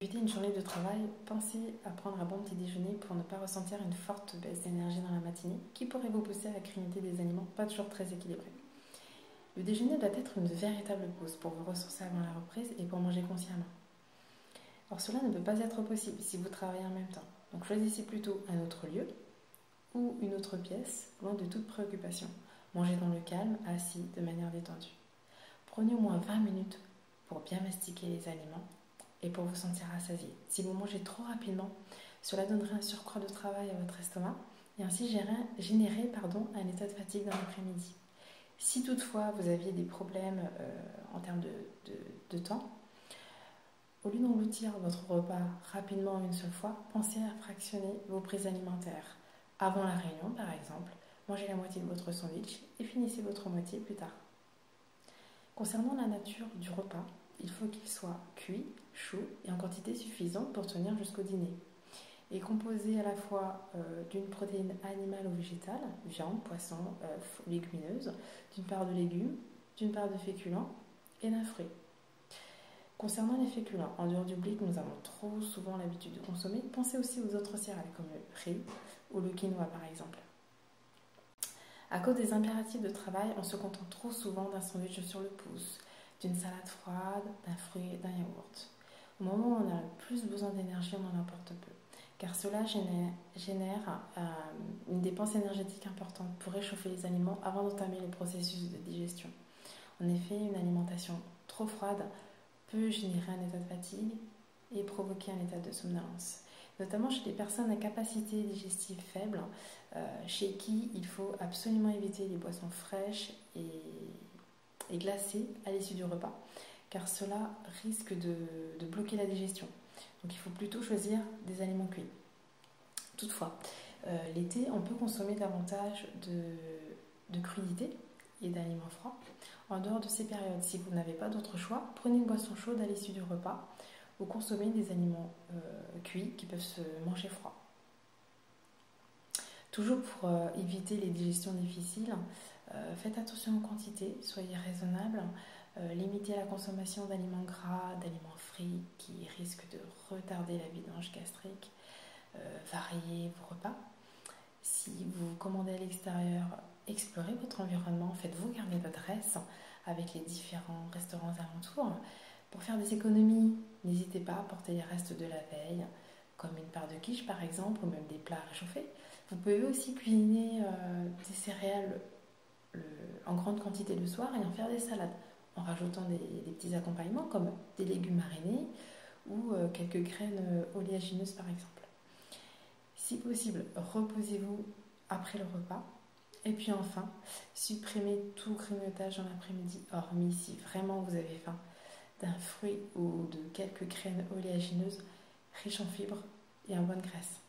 Éviter une journée de travail, pensez à prendre un bon petit déjeuner pour ne pas ressentir une forte baisse d'énergie dans la matinée qui pourrait vous pousser à la grignoter des aliments pas toujours très équilibrés. Le déjeuner doit être une véritable pause pour vous ressourcer avant la reprise et pour manger consciemment. Or cela ne peut pas être possible si vous travaillez en même temps. Donc choisissez plutôt un autre lieu ou une autre pièce, loin de toute préoccupation. Mangez dans le calme, assis, de manière détendue. Prenez au moins 20 minutes pour bien mastiquer les aliments et pour vous sentir rassasié. Si vous mangez trop rapidement, cela donnerait un surcroît de travail à votre estomac et ainsi générer un état de fatigue dans l'après-midi. Si toutefois vous aviez des problèmes en termes de temps, au lieu d'engloutir votre repas rapidement une seule fois, pensez à fractionner vos prises alimentaires. Avant la réunion, par exemple, mangez la moitié de votre sandwich et finissez votre moitié plus tard. Concernant la nature du repas, il faut qu'il soit cuit, chaud et en quantité suffisante pour tenir jusqu'au dîner. Et composé à la fois d'une protéine animale ou végétale, viande, poisson, œufs, légumineuses, d'une part de légumes, d'une part de féculents et d'un fruit. Concernant les féculents, en dehors du blé que nous avons trop souvent l'habitude de consommer, pensez aussi aux autres céréales comme le riz ou le quinoa par exemple. À cause des impératifs de travail, on se contente trop souvent d'un sandwich sur le pouce, d'une salade froide, d'un fruit et d'un yaourt. Au moment où on a le plus besoin d'énergie, on en emporte peu, car cela génère une dépense énergétique importante pour réchauffer les aliments avant d'entamer le processus de digestion. En effet, une alimentation trop froide peut générer un état de fatigue et provoquer un état de somnolence, notamment chez les personnes à capacité digestive faible, chez qui il faut absolument éviter les boissons fraîches et glacées à l'issue du repas, car cela risque de bloquer la digestion. Donc il faut plutôt choisir des aliments cuits. Toutefois, l'été, on peut consommer davantage de crudités et d'aliments froids. En dehors de ces périodes, si vous n'avez pas d'autre choix, prenez une boisson chaude à l'issue du repas ou consommez des aliments cuits qui peuvent se manger froid. Toujours pour éviter les digestions difficiles, faites attention aux quantités, soyez raisonnable, limitez la consommation d'aliments gras, d'aliments frits qui risquent de retarder la vidange gastrique, variez vos repas. Si vous commandez à l'extérieur, explorez votre environnement, faites-vous garder d'adresse avec les différents restaurants alentours. Pour faire des économies, n'hésitez pas à porter les restes de la veille, comme une part de quiche par exemple, ou même des plats réchauffés. Vous pouvez aussi cuisiner des céréales en grande quantité le soir et en faire des salades, en rajoutant des petits accompagnements comme des légumes marinés ou quelques graines oléagineuses par exemple. Si possible, reposez-vous après le repas. Et puis enfin, supprimez tout grignotage dans l'après-midi, hormis si vraiment vous avez faim, d'un fruit ou de quelques graines oléagineuses riches en fibres et en bonne graisse.